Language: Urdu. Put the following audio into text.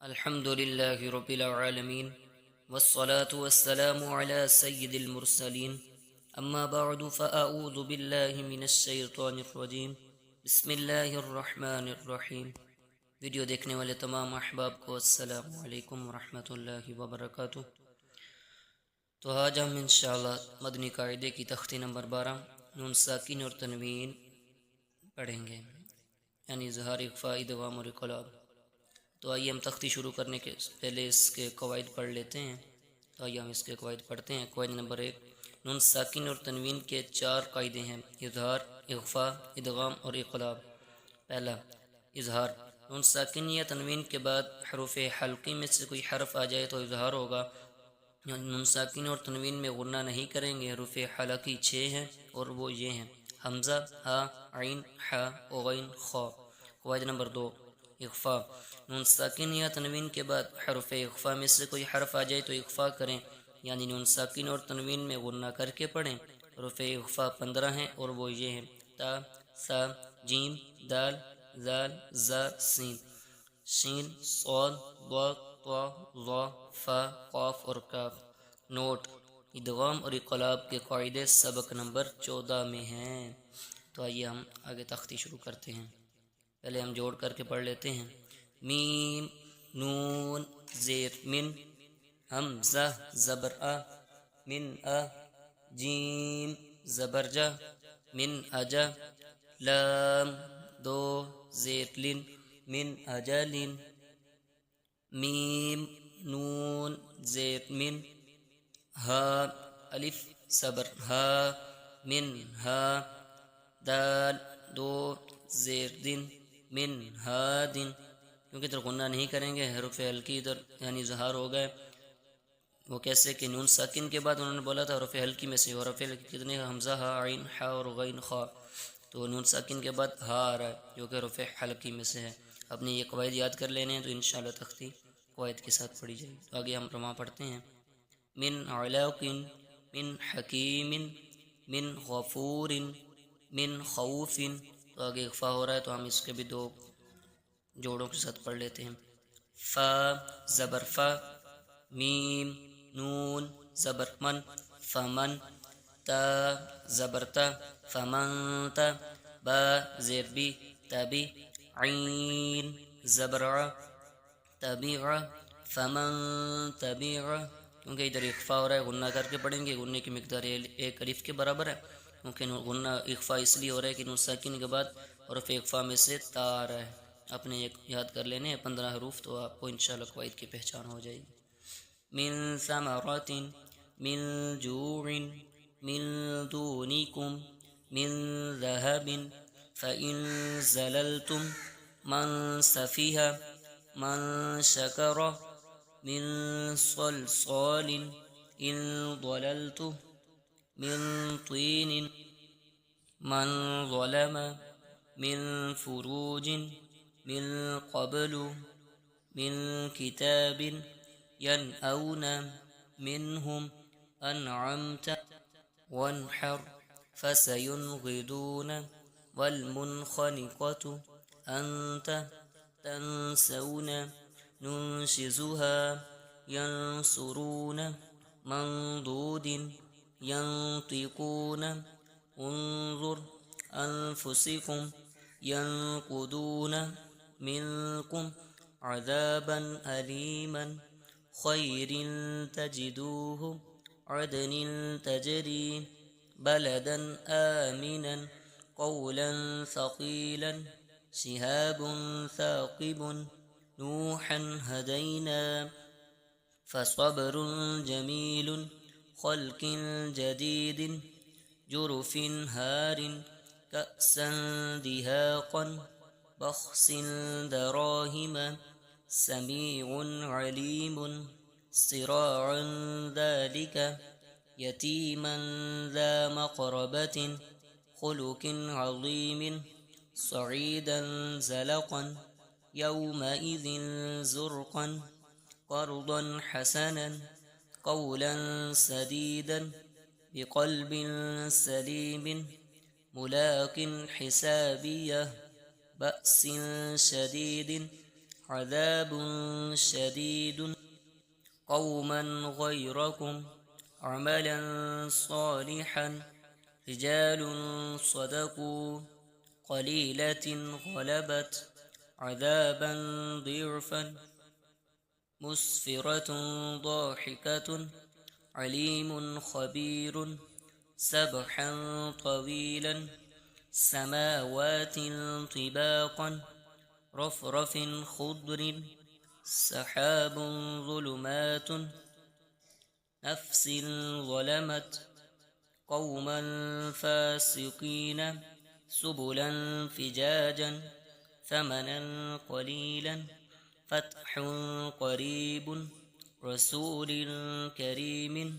الحمد لله رب العالمين والصلاة والسلام على سيد المرسلين أما بعد فأعوذ بالله من الشيطان الرجيم بسم الله الرحمن الرحيم۔ ویڈیو دیکھنے والے تمام احباب کو السلام علیکم ورحمۃ اللہ وبرکاتہ۔ تو آج ہم انشاءاللہ مدنی قاعدے کی تختی نمبر 12 نون ساکن اور تنوین پڑھیں گے، یعنی اظہار، اخفاء، ادغام اور اقلاب۔ تو آئیے ہم تختی شروع کرنے کے پہلے اس کے قواعد پڑھ لیتے ہیں۔ تو آئیے ہم اس کے قواعد پڑھتے ہیں۔ قواعد نمبر 1، نون ساکن اور تنوین کے 4 قاعدے ہیں: اظہار، اخفاء، ادغام اور اقلاب۔ پہلا، اظہار۔ نون ساکن یا تنوین کے بعد حروف حلقی میں سے کوئی حرف آ جائے تو اظہار ہوگا۔ نون ساکن اور تنوین میں غنہ نہیں کریں گے۔ حروف حلقی 6 ہیں اور وہ یہ ہیں: حمزہ، ہا، عین، حا، غین، خا۔ قواعد نمبر 2، اخفاء۔ نون ساکن یا تنوین کے بعد حرف اخفاء میں سے کوئی حرف آ جائے تو اخفاء کریں، یعنی نون ساکن اور تنوین میں غنہ کر کے پڑھیں۔ حروف اخفاء 15 ہیں اور وہ یہ ہیں: تا، سا، جیم، دال، زال، زا، سین، شین، صاد، ضاد، طا، ظا، فا، قاف اور کاف۔ نوٹ: ادغام اور اقلاب کے قاعدے سبق نمبر 14 میں ہیں۔ تو آئیے ہم آگے تختی شروع کرتے ہیں۔ پہلے ہم جوڑ کر کے پڑھ لیتے ہیں۔ میم، نون، زیر من، حمزہ زبر آ، من آ، جیم زبر جا، من اجا، لام، دو، زیر لن، من اجلن، میم، نون، زیر من، ہا، الف صبر ہا، من ہا، دال، دو، زیر دن، من ہادن۔ کیونکہ ادھر غنہ نہیں کریں گے، حروف حلقی ادھر یعنی اظہار ہو گئے۔ وہ کیسے کہ نون ساکن کے بعد انہوں نے بولا تھا حروف حلقی میں سے، حروف حلقی کتنے؟ حمزہ، ہا، عین، حا اور غین، خا۔ تو نون ساکن کے بعد ہا آ رہا ہے جو کہ حروف حلقی میں سے ہے۔ اپنے یہ قواعد یاد کر لینے ہیں تو انشاءاللہ تختی قواعد کے ساتھ پڑھی جائے گی۔ تو آگے ہم رواں پڑھتے ہیں۔ من علاق، من حکیم، من غفور، من خوف۔ تو آگے اخفاء ہو رہا ہے تو ہم اس کے بھی 2 جوڑوں کے ساتھ پڑھ لیتے ہیں۔ فا، زبر فا، میم، نون، زبر من، فمن، تا، زبر تا، فمن تا، با، زیر بی، تبی، عین، زبر ع، تبیع، فمن تبیع۔ کیونکہ ادھر اخفاء ہو رہا ہے، غنہ کر کے پڑھیں گے۔ غنے کی مقدار 1 الف کے برابر ہے، کیونکہ غنہ اخفاء اس لیے ہو رہا ہے کہ نون ساکن کے بعد حروف اخفاء میں سے تا آ رہا ہے۔ اپنے یاد کر لینے ہیں 15 حروف، تو آپ کو انشاءاللہ قواعد کی پہچان ہو جائے گی۔ من ثمرات، من جوع، من دونکم، من ذهب، فإن زللتم، من سفیہ، من شکر، من صلصال، إن ضللت، من طین، من ظلم، من فروج، من قبل، من کتاب، ينأون منهم، أنعمت، وانحر، فسينغضون، والمنخنقة، أنت، تنسون، ننشزها، ينصرون، منضود، ينطقون، انظر، أنفسكم، ينقضون، منكم، عذابا أليما، خير تجدوه، عدن تجري، بلدا آمنا، قولا ثقيلا، شهاب ثاقب، نوحا هدينا، فصبر جميل، خلق جديد، جرف هار، كأسا دهاقا، بخس دراهم، سميع عليم، صراعا ذلك، يتيما ذا مقربة، خلق عظيم، صعيدا زلقا، يومئذ زرقا، قرضا حسنا، قولا سديدا، بقلب سليم، ملاق حسابيه، بأس شديد، عذاب شديد قوما غيركم عملا صالحا رجال صدقوا قليلة غلبت عذابا ضعفا مسفرة ضاحكة عليم خبير سبحا طويلا سماوات طباقا رفرف خضر سحاب ظلمات نفس ظلمت قوما فاسقين سبلا فجاجا ثمنا قليلا فتح قريب رسول كريم